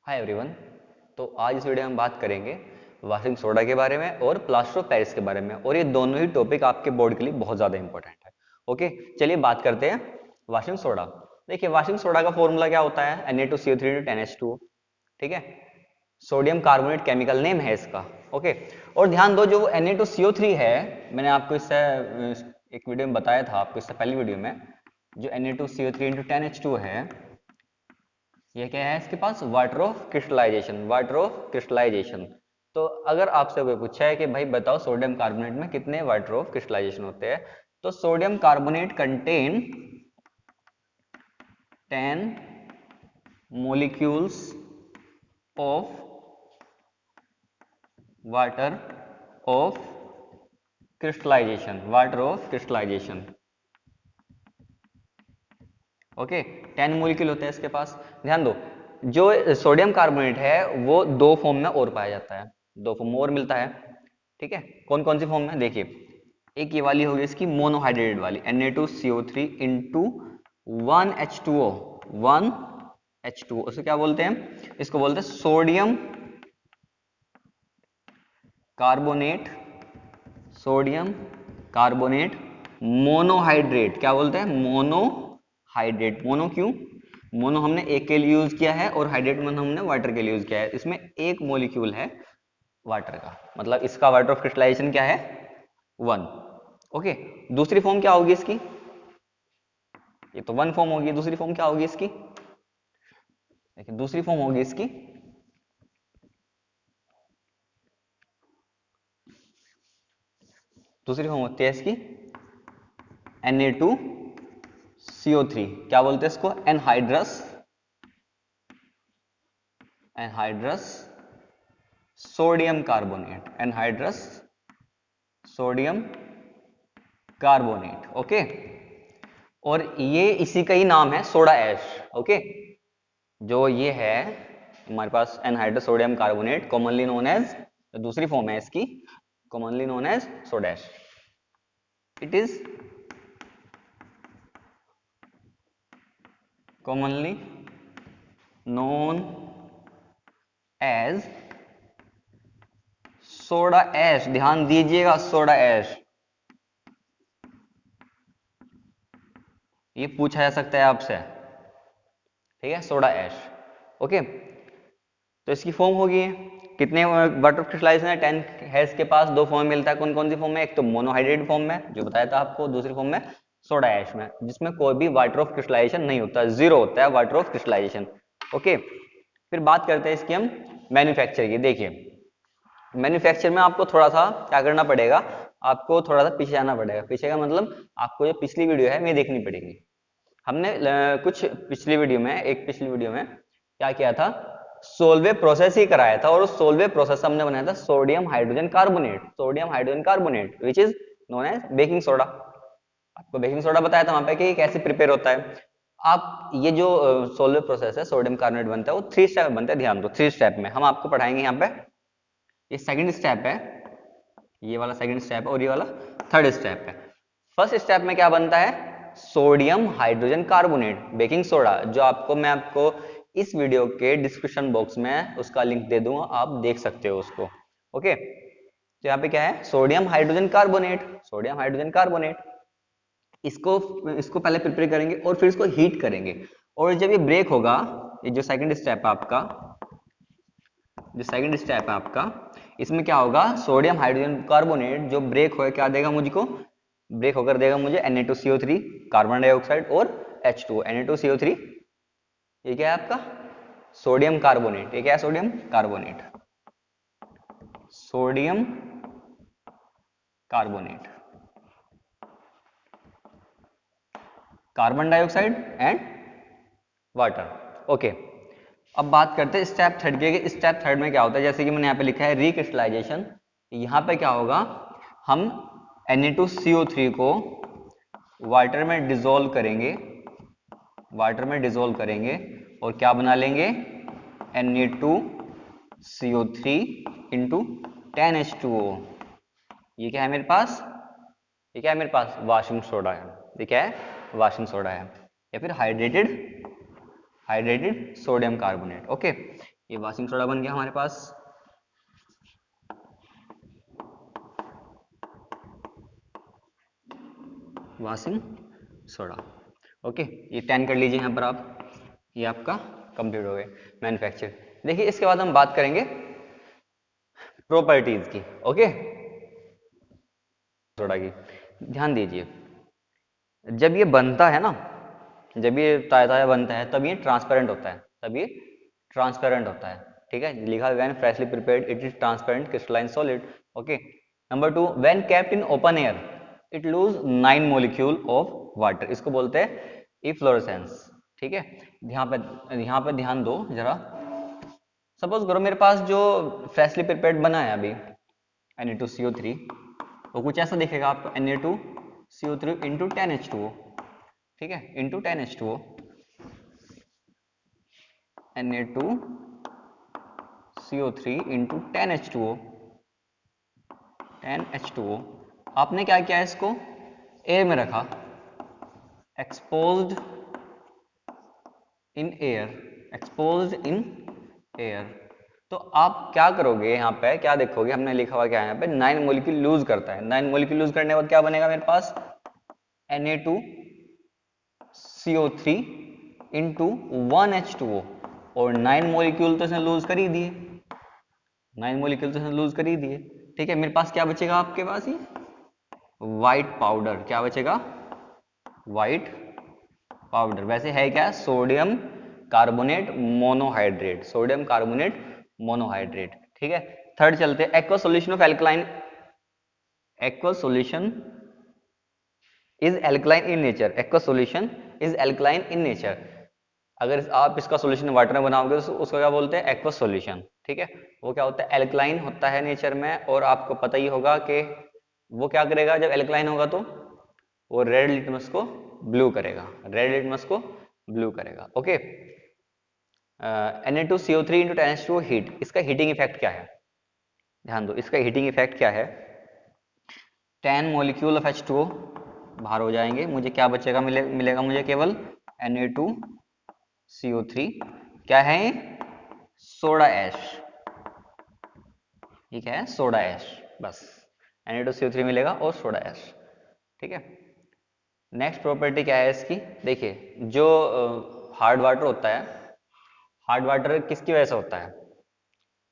Hi everyone. तो आज इस वीडियो में हम बात करेंगे वाशिंग सोडा के बारे में और प्लास्टर ऑफ पेरिस के बारे में, और ये दोनों ही टॉपिक आपके बोर्ड के लिए बहुत ज़्यादा इंपॉर्टेंट है। ओके, चलिए बात करते हैं वाशिंग सोडा। देखिए, वाशिंग सोडा का फॉर्मूला क्या होता है? Na2CO3 10H2O। ठीक है, सोडियम कार्बोनेट केमिकल नेम है इसका। ओके, और ध्यान दो, जो Na2CO3 है, मैंने आपको इससे एक वीडियो में बताया था, आपको इससे पहली वीडियो में, जो Na2CO3 × 10H2O है, ये क्या है इसके पास? Water of crystallization. Water of crystallization. तो अगर आपसे कोई पूछा है कि भाई बताओ सोडियम कार्बोनेट में कितने वाटर ऑफ क्रिस्टलाइजेशन होते हैं, तो sodium carbonate contain 10 molecules of water of crystallization. Water of crystallization. Okay, 10 molecule होते हैं इसके पास। ध्यान दो, जो सोडियम कार्बोनेट है वो दो फॉर्म में और पाया जाता है, दो फॉर्म और मिलता है। ठीक है, कौन कौन सी फॉर्म में? देखिए, एक ये वाली होगी इसकी मोनोहाइड्रेटेड वाली Na2CO3 इंटू 1H2O। 1H2O उसे क्या बोलते हैं? इसको बोलते हैं sodium carbonate. Sodium carbonate monohydrate. क्या बोलते हैं? मोनोहाइड्रेट। मोनो क्यों? मोनो हमने एक के लिए यूज किया है और हाइड्रेट में हमने वाटर के लिए यूज किया है। इसमें एक मॉलिक्यूल है वाटर का, मतलब इसका वाटर ऑफ क्रिस्टलाइजेशन क्या है? 1। ओके, दूसरी फॉर्म क्या होगी इसकी? ये तो वन फॉर्म होगी, दूसरी फॉर्म क्या होगी इसकी? देखिए, दूसरी फॉर्म होगी इसकी दूसरी फॉर्म होती है इसकी Na2CO3। क्या बोलते हैं इसको? Anhydrous. Anhydrous sodium carbonate. Anhydrous sodium carbonate. Okay, और ये इसी का ही नाम है सोडा ऐश। ओके, जो ये है हमारे पास anhydrous sodium carbonate, commonly known as, दूसरी फॉर्म है इसकी, commonly known as soda ash. It is commonly known as soda ash. ध्यान दीजिएगा, सोडा ऐश। ये पूछा जा सकता है आपसे, ठीक है, सोडा ऐश। ओके, तो इसकी फॉर्म होगी कितने वाटर क्रिस्टलाइजेशन है? 10 है इसके पास। दो फॉर्म मिलता है, कौन कौन सी फॉर्म में? एक तो मोनोहाइड्रेट फॉर्म में जो बताया था आपको, दूसरी फॉर्म में सोडा ऐश में, जिसमें कोई भी वाटर ऑफ क्रिस्टलाइजेशन नहीं होता, जीरो होता है वाटर ऑफ क्रिस्टलाइजेशन। ओके, फिर बात करते हैं इसकी हम मैन्युफैक्चर की। देखिए, मैन्युफैक्चर में आपको थोड़ा सा क्या करना पड़ेगा? आपको थोड़ा सा पीछे जाना पड़ेगा। पीछे का मतलब आपको जो पिछली वीडियो है वो देखनी पड़ेगी। हमने कुछ पिछली वीडियो में, एक पिछली वीडियो में क्या किया था? सोलवे प्रोसेस ही कराया था, और उस सोलवे प्रोसेस हमने बनाया था sodium hydrogen carbonate. Sodium hydrogen carbonate which is known as baking soda. आपको बेकिंग सोडा बताया था वहां पे कि कैसे प्रिपेयर होता है। आप ये जो सोलवे प्रोसेस है, सोडियम कार्बोनेट बनता है, वो 3 स्टेप बनता है। ध्यान दो, 3 स्टेप में हम आपको पढ़ाएंगे यहाँ पे। ये सेकंड स्टेप है, ये वाला सेकंड स्टेप है, और ये वाला थर्ड स्टेप है। फर्स्ट स्टेप में क्या बनता है? Sodium hydrogen carbonate, baking soda, जो आपको मैं आपको इस वीडियो के डिस्क्रिप्शन बॉक्स में उसका लिंक दे दूंगा, आप देख सकते हो उसको। ओके, तो यहाँ पे क्या है? Sodium hydrogen carbonate. Sodium hydrogen carbonate, इसको इसको पहले प्रिपेयर करेंगे और फिर इसको हीट करेंगे, और जब ये ब्रेक होगा, ये जो सेकंड स्टेप है आपका, जो सेकंड स्टेप है आपका, इसमें क्या होगा? सोडियम हाइड्रोजन कार्बोनेट जो ब्रेक होगा क्या देगा मुझको? ब्रेक होकर देगा मुझे Na2CO3 कार्बन डाइऑक्साइड और H2O। Na2CO3 ये क्या है आपका? Sodium carbonate. ये क्या है? Sodium carbonate. Sodium carbonate, carbon dioxide and water. Okay, अब बात करते हैं स्टेप थर्ड के। स्टेप थर्ड में क्या होता है? जैसे कि मैंने यहाँ पे लिखा है रिक्रिस्टलाइजेशन। यहाँ पे क्या होगा? हम Na2CO3 को वाटर में डिसॉल्व करेंगे, वाटर में डिसॉल्व करेंगे, और क्या बना लेंगे? Na2CO3 into 10H2O। ये क्या है मेरे पास? ये क्या है मेरे पास? वाशिंग सोडा है। ये क्या है? वाशिंग सोडा है, या फिर हाइड्रेटेड सोडियम कार्बोनेट। ओके, ये वॉशिंग सोडा बन गया हमारे पास। Washing soda. ओके, ये 10 कर लीजिए यहाँ पर आप। ये आपका कंप्लीट हो गए मैन्युफैक्चर। देखिए इसके बाद हम बात करेंगे प्रॉपर्टीज की। ओके, सोडा की ध्यान दीजिए, जब ये बनता है ना, जब ये ताजा ताजा बनता है तब ये ट्रांसपेरेंट होता है, तब ये ट्रांसपेरेंट होता है। ठीक है, लिखा हुआ है freshly prepared it is transparent crystalline solid. Okay, number 2, when kept in open air it lose 9 molecule of water, इसको बोलते हैं इफ्लोरेसेंस। ठीक है, यहाँ पे ध्यान दो जरा। सपोज करो मेरे पास जो फ्रेशली प्रिपेयर्ड बना है अभी Na2CO3, वो कुछ ऐसा दिखेगा आपको, Na2CO3 इंटू 10H2O। ठीक है, into 10H2O, Na2CO3 into 10H2O, 10H2O। आपने क्या किया, इसको एयर में रखा, exposed in air, exposed in air. तो आप क्या करोगे, यहाँ पे क्या देखोगे, हमने लिखा हुआ क्या है यहाँ पे, 9 मॉलिक्यूल लूज करता है। 9 मॉलिक्यूल लूज करने के बाद क्या बनेगा मेरे पास, Na2CO3 इंटू 1H2O, और 9 मॉलिक्यूल तो इसने लूज कर ही दिए, 9 मॉलिक्यूल तो इसने लूज कर ही दिए। ठीक है, मेरे पास क्या बचेगा आपके पास, ही व्हाइट पाउडर। क्या बचेगा, व्हाइट पाउडर। वैसे है क्या, sodium carbonate monohydrate, sodium carbonate monohydrate. ठीक है, थर्ड चलते हैं, aqua solution of alkaline, aqua solution is alkaline in nature, aqua solution is alkaline in nature. अगर आप इसका सॉल्यूशन वाटर में बनाओगे तो उसको क्या बोलते हैं, एक्वा सॉल्यूशन। ठीक है, वो क्या होता है, एल्कलाइन होता है नेचर में, और आपको पता ही होगा कि वो क्या करेगा जब एल्कलाइन होगा, तो वो रेड लिटमस को ब्लू करेगा, रेड लिटमस को ब्लू करेगा। Okay, Na2CO3 into 10H2O heat, इसका हीटिंग इफेक्ट क्या है, ध्यान दो, इसका हीटिंग इफेक्ट क्या है, 10 मॉलिक्यूल ऑफ H2O बाहर हो जाएंगे, मुझे क्या बचेगा, मिलेगा मुझे केवल Na2CO3, क्या है, सोडा ऐश। ठीक है, सोडा ऐश, बस Na2CO3 मिलेगा और सोडा ऐश। ठीक है, नेक्स्ट प्रॉपर्टी क्या है इसकी, देखिए जो हार्ड वाटर होता है, हार्ड वाटर किसकी वजह से होता है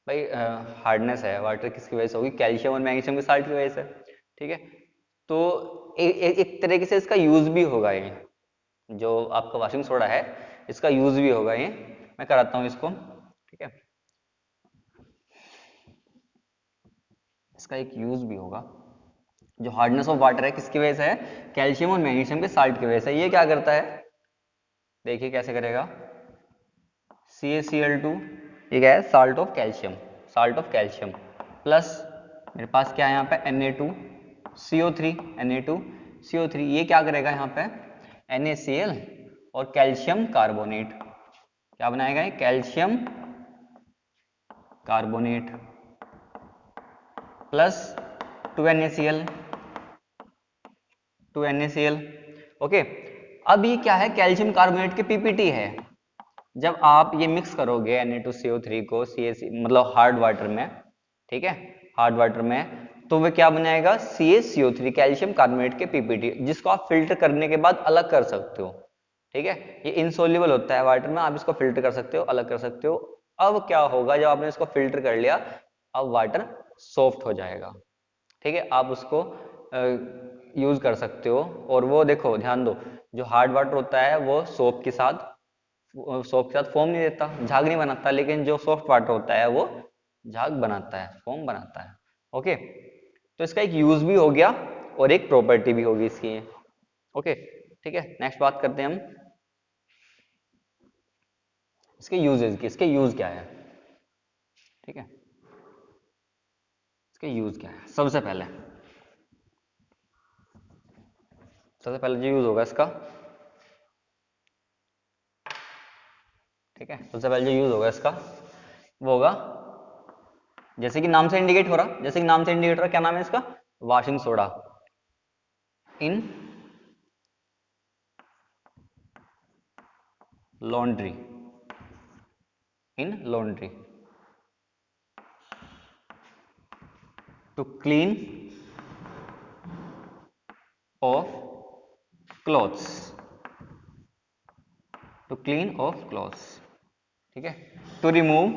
भाई, हार्डनेस है वाटर किसकी वजह से होगी, कैल्शियम और मैग्नीशियम के साल्ट की वजह से। ठीक है, तो एक तरीके से इसका यूज भी होगा, ये जो आपका वॉशिंग सोडा है इसका यूज भी होगा, ये मैं कराता हूँ इसको। ठीक है, इसका एक यूज भी होगा, जो हार्डनेस ऑफ वाटर है किसकी वजह से है, कैल्शियम और मैग्नीशियम के साल्ट की वजह से। ये क्या करता है, देखिए कैसे करेगा, CaCl2, ये क्या है, salt of calcium, salt of calcium, plus मेरे पास क्या है यहाँ पे Na2CO3, Na2CO3, ये क्या करेगा यहाँ पे, NaCl और कैल्शियम कार्बोनेट, क्या बनाएगा ये, calcium carbonate plus 2NaCl, 2NaCl। Okay, अब ये क्या है, कैल्शियम कार्बोनेट की पीपीटी है। जब आप ये मिक्स करोगे Na2CO3 को CaC मतलब हार्ड वाटर में, ठीक है, हार्ड वाटर में, तो वह क्या बनाएगा, CaCO3, कैल्शियम कार्बोनेट के पीपीटी, जिसको आप फिल्टर करने के बाद अलग कर सकते हो। ठीक है, ये इनसोल्यूबल होता है वाटर में, आप इसको फिल्टर कर सकते हो, अलग कर सकते हो। अब क्या होगा, जब आपने इसको फिल्टर कर लिया, अब वाटर सॉफ्ट हो जाएगा। ठीक है, आप उसको यूज कर सकते हो। और वो देखो ध्यान दो, जो हार्ड वाटर होता है वो सोप के साथ फोम नहीं देता, झाग नहीं बनाता, लेकिन जो सॉफ्ट वाटर होता है वो झाग बनाता है, फोम बनाता है। ओके, तो इसका एक यूज भी हो गया और एक प्रॉपर्टी भी होगी इसकी। ओके, ठीक है, नेक्स्ट बात करते हैं हम इसके यूजेस की, इसके यूज क्या है। ठीक है, इसके यूज क्या है, सबसे पहले जो यूज होगा इसका, ठीक है, सबसे पहले जो यूज होगा इसका वो होगा, जैसे कि नाम से इंडिकेट हो रहा, जैसे कि नाम से इंडिकेट हो रहा, क्या नाम है इसका, washing soda in laundry, in laundry. To clean off clothes, to clean off clothes, ठीक है। To remove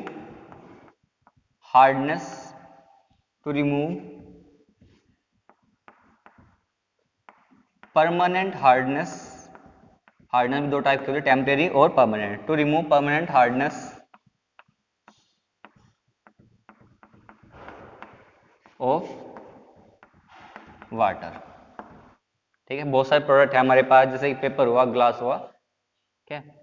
hardness, to remove permanent hardness, hardness भी दो टाइप के होते हैं, टेम्परेरी और permanent. To remove permanent hardness of water, ठीक है। बहुत सारे प्रोडक्ट है हमारे पास, जैसे पेपर हुआ, ग्लास हुआ, ठीक है।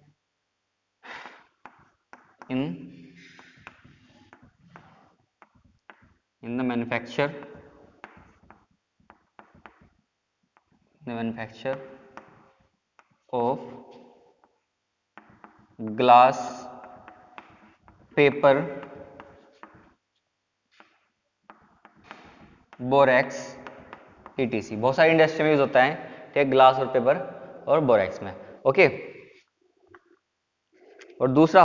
in the manufacture of glass, paper, borax, etc, बहुत सारी इंडस्ट्री में यूज होता है, ठीक है, ग्लास और पेपर और बोरेक्स में, ओके। और दूसरा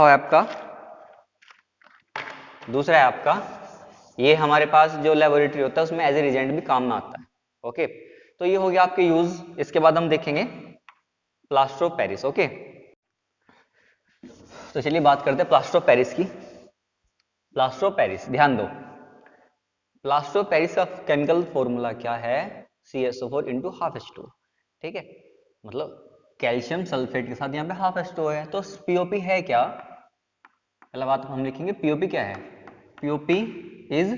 है आपका ये हमारे पास जो लेबोरेटरी होता है उसमें एज ए रिजेंट भी काम में आता है, ओके। तो ये हो गया आपके यूज। इसके बाद हम देखेंगे प्लास्टर ऑफ पेरिस, ओके। तो चलिए बात करते हैं प्लास्टर ऑफ पेरिस की। प्लास्टर ऑफ पेरिस, ध्यान दो, प्लास्टर ऑफ पेरिस का केमिकल फॉर्मूला क्या है? CaSO4 इंटू हाफ H2, ठीक है। मतलब कैल्शियम सल्फेट के साथ यहाँ पे हाफ H2 है, तो POP है क्या? पहला बात हम लिखेंगे POP क्या है। POP is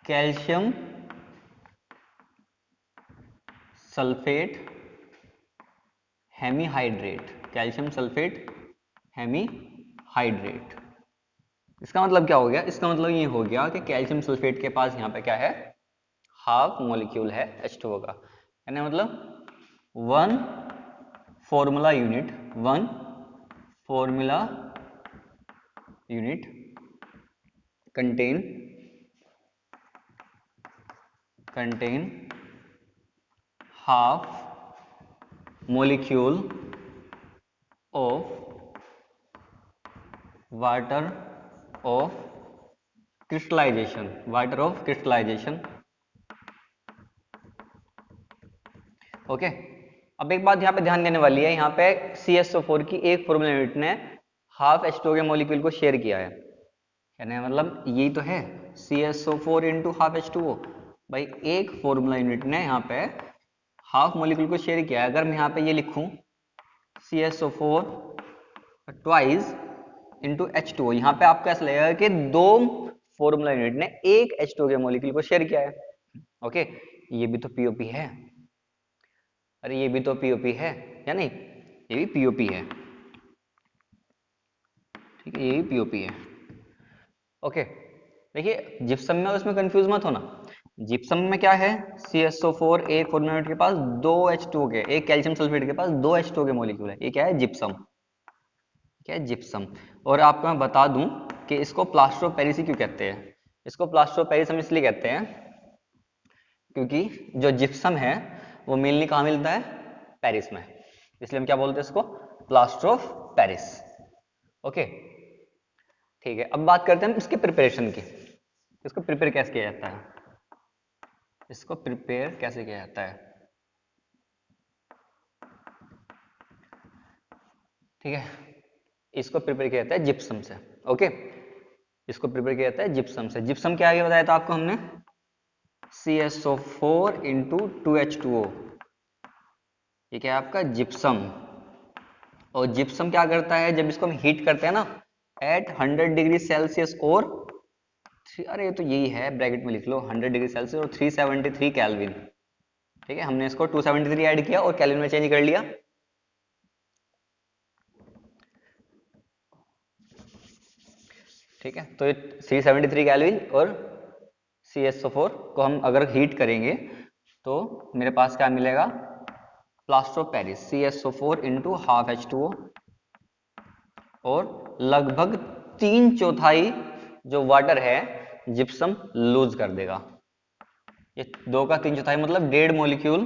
calcium sulphate hemihydrate, calcium sulphate hemihydrate. इसका मतलब क्या हो गया? इसका मतलब ये हो गया कि कैल्शियम सल्फेट के पास यहाँ पे क्या है, हाफ मॉलिक्यूल है H2O का, यानी मतलब one formula unit contain half molecule of water of crystallization, okay. अब एक बात यहाँ पे ध्यान देने वाली है, यहाँ पे CaSO4 की एक फॉर्मूला यूनिट ने हाफ H2O के मॉलिक्यूल को शेयर किया है, यानी मतलब यही तो है CaSO4 इंटू हाफ H2O। भाई एक फॉर्मूला यूनिट ने यहाँ पे हाफ मॉलिक्यूल को शेयर किया है। अगर मैं यहाँ पे ये लिखूं CaSO4 ट्वाइस इंटू H2O, यहाँ पे आपको ऐसा लगेगा कि दो फॉर्मूला यूनिट ने एक H2O के मॉलिक्यूल को शेयर किया है, ओके। ये भी तो POP है, अरे ये भी तो POP है या नहीं? ये भी POP है, ठीक है, ये भी POP है, ओके। देखिए जिप्सम में उसमें कंफ्यूज मत होना। जिप्सम में क्या है, CaSO4 एक फॉर्मूला यूनिट के पास दो H2O के, एक कैल्शियम सल्फेट के पास दो H2O के मॉलिक्यूल है, ये क्या है, जिप्सम, क्या है, जिप्सम। और आपको मैं बता दूं कि इसको प्लास्टर ऑफ पेरिस क्यों कहते हैं। इसको प्लास्टर ऑफ पेरिस हम इसलिए कहते हैं क्योंकि जो जिप्सम है वो मेनली कहाँ मिलता है, पेरिस में, इसलिए हम क्या बोलते हैं इसको, प्लास्टर ऑफ पेरिस, ओके। ठीक है, अब बात करते हैं हम इसके प्रिपरेशन की। इसको प्रिपेयर कैसे किया जाता है, इसको प्रिपेयर कैसे किया जाता है, ठीक है। इसको प्रिपेयर किया जाता है जिप्सम से, ओके। इसको प्रिपेयर किया जाता है जिप्सम से। जिप्सम क्या आगे बताया था आपको हमने, CaSO4 इंटू 2H2O, ये क्या है आपका जिप्सम। और जिप्सम क्या करता है, जब इसको हम हीट करते हैं ना एट 100 डिग्री सेल्सियस और अरे ये तो यही है, ब्रैकेट में लिख लो 100 डिग्री सेल्सियस और 373 केल्विन, ठीक है। हमने इसको 273 ऐड किया और केल्विन में चेंज कर लिया, ठीक है। तो ये 373 केल्विन और CaSO4 को हम अगर हीट करेंगे तो मेरे पास क्या मिलेगा, plaster of Paris CaSO4 into half H2O, और लगभग 3/4 जो वाटर है जिप्सम लूज कर देगा। ये 2 का 3/4 मतलब 1.5 मॉलिक्यूल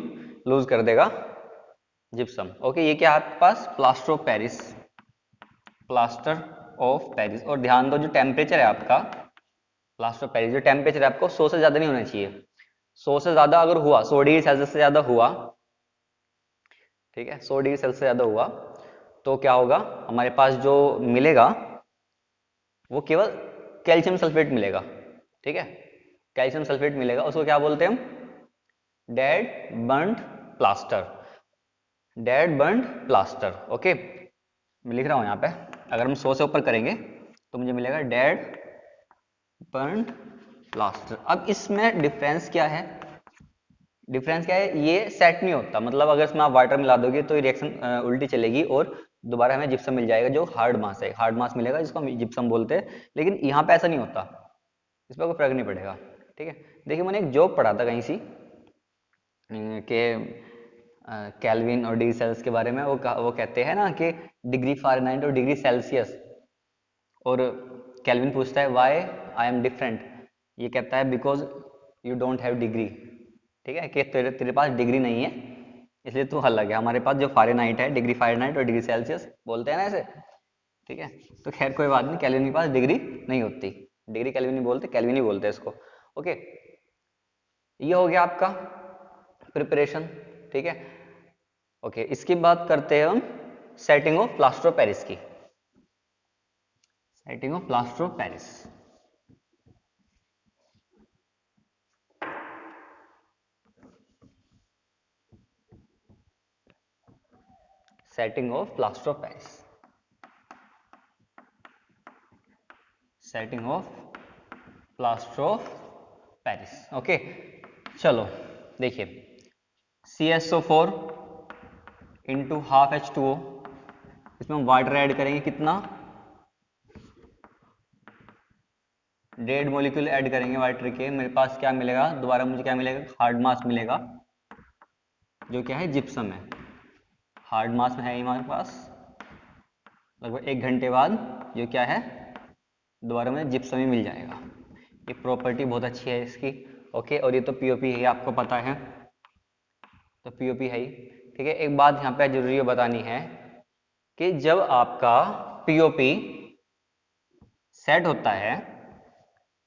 लूज कर देगा जिप्सम, ओके। ये क्या है आपके पास, plaster of Paris, plaster of Paris. और ध्यान दो जो टेम्परेचर है आपका प्लास्टर ऑफ पेरिस जो टेम्परेचर है आपको 100 से ज्यादा नहीं होना चाहिए। 100 से ज्यादा अगर हुआ, 100 डिग्री सेल्सियस से ज्यादा हुआ, ठीक है, 100 डिग्री सेल्सियस से ज्यादा हुआ तो क्या होगा, हमारे पास जो मिलेगा वो केवल कैल्शियम सल्फेट मिलेगा। ठीक है, कैल्शियम सल्फेट मिलेगा, उसको क्या बोलते हैं हम, dead burned plaster. Dead burned plaster. Okay, मैं लिख रहा हूं यहाँ पे, अगर हम 100 से ऊपर करेंगे तो मुझे मिलेगा डेड बर्न्ड प्लास्टर। अब इसमें डिफरेंस क्या है, डिफरेंस क्या है, ये सेट नहीं होता, मतलब अगर इसमें आप वाटर मिला दोगे तो रिएक्शन उल्टी चलेगी और दोबारा हमें जिप्सम मिल जाएगा जो हार्ड मास है, हार्ड मास मिलेगा जिसको हम जिप्सम बोलते हैं। लेकिन यहाँ पे ऐसा नहीं होता, इस पर कोई फर्क नहीं पड़ेगा। ठीक है, देखिए मैंने एक जोक पढ़ा था कहीं सी कि कैल्विन और डिग्री सेल्सियस के बारे में, वो कहते हैं ना कि डिग्री फ़ारेनहाइट और डिग्री सेल्सियस, और कैल्विन पूछता है व्हाई आई एम डिफरेंट, ये कहता है because you don't have degree. ठीक है, कि तेरे तेरे पास डिग्री नहीं है इसलिए तू अलग है, हमारे पास जो फ़ारेनहाइट है, डिग्री फ़ारेनहाइट और डिग्री सेल्सियस बोलते हैं ना ऐसे। ठीक है, तो खैर कोई बात नहीं, कैल्विन के पास डिग्री नहीं होती, डिग्री कैल्विन नहीं बोलते, कैल्विन ही बोलते हैं इसको। ओके, ये हो गया आपका प्रिपरेशन। ठीक है, ओके, इसकी बात करते हैं हम setting of plaster of Paris की। Setting of plaster of Paris, setting of plaster of Paris, setting of plaster of Paris. Okay, चलो देखिए, CSO4 इंटू हाफ H2O, इसमें हम वाटर ऐड करेंगे कितना, 1.5 मॉलिक्यूल ऐड करेंगे वाटर के, मेरे पास क्या मिलेगा, दोबारा मुझे क्या मिलेगा, हार्ड मास मिलेगा जो क्या है जिप्सम है। हार्ड मास में है हमारे पास, लगभग 1 घंटे बाद जो क्या है दोबारा मुझे जिप्सम ही मिल जाएगा। ये प्रॉपर्टी बहुत अच्छी है इसकी। ओके, और ये तो पीओपी है, आपको पता है, तो पीओपी है ही। ठीक है, एक बात यहाँ पे जरूरी बतानी है कि जब आपका पीओपी सेट होता है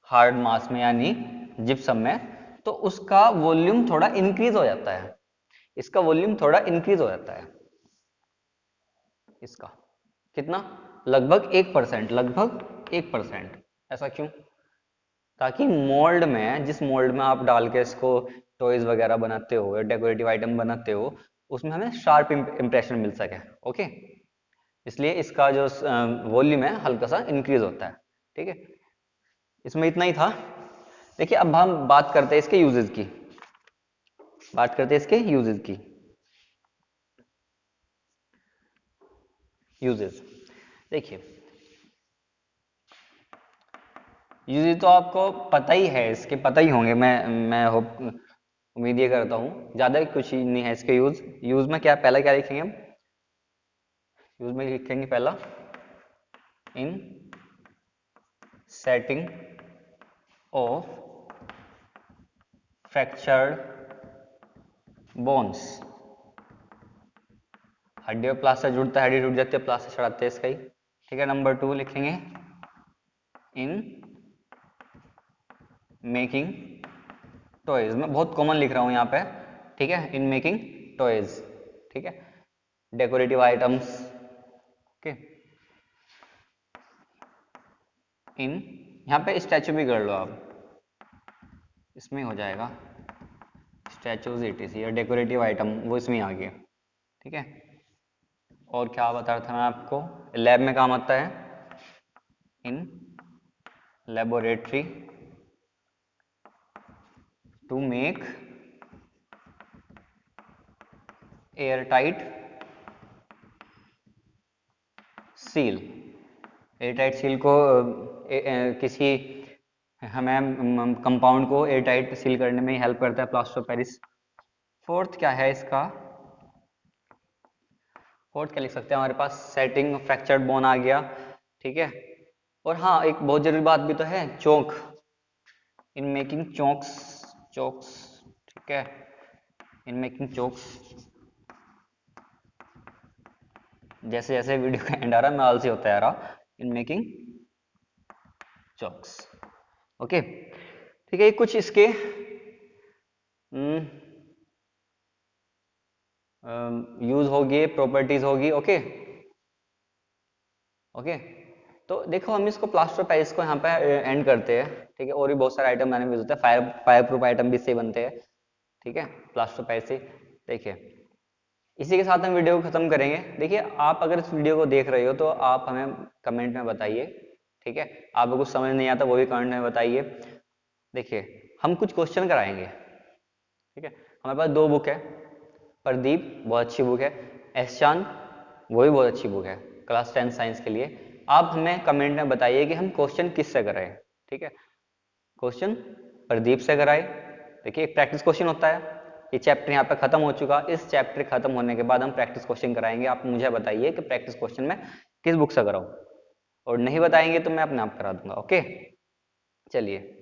हार्ड मास में यानी जिप्सम में, तो उसका वॉल्यूम थोड़ा इंक्रीज हो जाता है, इसका वॉल्यूम थोड़ा इंक्रीज हो जाता है, इसका कितना, लगभग 1%, लगभग 1%। ऐसा क्यों, ताकि मोल्ड में, जिस मोल्ड में आप डाल के इसको टॉयज वगैरह बनाते हो या डेकोरेटिव आइटम बनाते हो, उसमें हमें शार्प इंप्रेशन मिल सके। ओके, इसलिए इसका जो वॉल्यूम है हल्का सा इंक्रीज होता है। ठीक है, इसमें इतना ही था। देखिए अब हम बात करते हैं इसके यूजेस की, बात करते हैं इसके यूजेस की। यूजेस देखिए, यूजेस तो आपको पता ही है, इसके पता ही होंगे, मैं होप, उम्मीद ये करता हूँ, ज़्यादा कुछ ही नहीं है इसके यूज। यूज में क्या, पहला क्या लिखेंगे हम, यूज में लिखेंगे पहला in setting of fractured bones, हड्डी और प्लास्टर जुड़ता है, हड्डी टूट जाती है, प्लास्टर चढ़ाते हैं इसका ही। ठीक है, नंबर 2 लिखेंगे इन मेकिंग टॉयज, मैं बहुत कॉमन लिख रहा हूँ यहाँ पे। ठीक है, इन मेकिंग टॉयज, ठीक है, डेकोरेटिव आइटम्स। ओके, इन, यहाँ पे स्टैचू भी कर लो आप, इसमें हो जाएगा स्टैचूज etc या डेकोरेटिव आइटम, वो इसमें आ गया। ठीक है, और क्या बता रहा था मैं आपको, लैब में काम आता है, in laboratory to make air tight seal. Air tight seal को किसी हमें कंपाउंड को एयर टाइट सील करने में हेल्प करता है प्लास्टर ऑफ पेरिस। फोर्थ क्या है इसका, फोर्थ क्या लिख सकते हैं, हमारे पास सेटिंग फ्रैक्चर्ड बोन आ गया। ठीक है, और हाँ एक बहुत जरूरी बात भी तो है, चौक, इन मेकिंग चौक्स, चौक्स। ठीक है, इन मेकिंग चौक्स, जैसे जैसे वीडियो का एंड आ रहा मैं आलसी होता जा रहा, इन मेकिंग चौक्स। ओके, ठीक है। कुछ इसके यूज होगी, प्रॉपर्टीज होगी। ओके ओके, तो देखो हम इसको प्लास्टर ऑफ पेरिस को यहाँ पे एंड करते हैं, ठीक है। और भी बहुत सारे आइटम मैंने यूज होते हैं, फायर प्रूफ आइटम भी इससे बनते हैं, ठीक है, प्लास्टर ऑफ पेरिस से। देखिए इसी के साथ हम वीडियो को खत्म करेंगे। देखिए आप अगर इस वीडियो को देख रहे हो तो आप हमें कमेंट में बताइए, ठीक है। आपको कुछ समझ नहीं आता वो भी कमेंट में बताइए। देखिए हम कुछ क्वेश्चन कराएंगे, ठीक है। हमारे पास दो बुक है, प्रदीप बहुत अच्छी बुक है, एहसान वो भी बहुत अच्छी बुक है क्लास 10 साइंस के लिए। आप हमें कमेंट में बताइए कि हम क्वेश्चन किससे कराएं, ठीक है। क्वेश्चन प्रदीप से कराए। देखिए एक प्रैक्टिस क्वेश्चन होता है, ये चैप्टर यहाँ पे खत्म हो चुका। इस चैप्टर खत्म होने के बाद हम प्रैक्टिस क्वेश्चन कराएंगे। आप मुझे बताइए कि प्रैक्टिस क्वेश्चन में किस बुक से कराऊं, और नहीं बताएंगे तो मैं अपने आप करा दूंगा। ओके चलिए।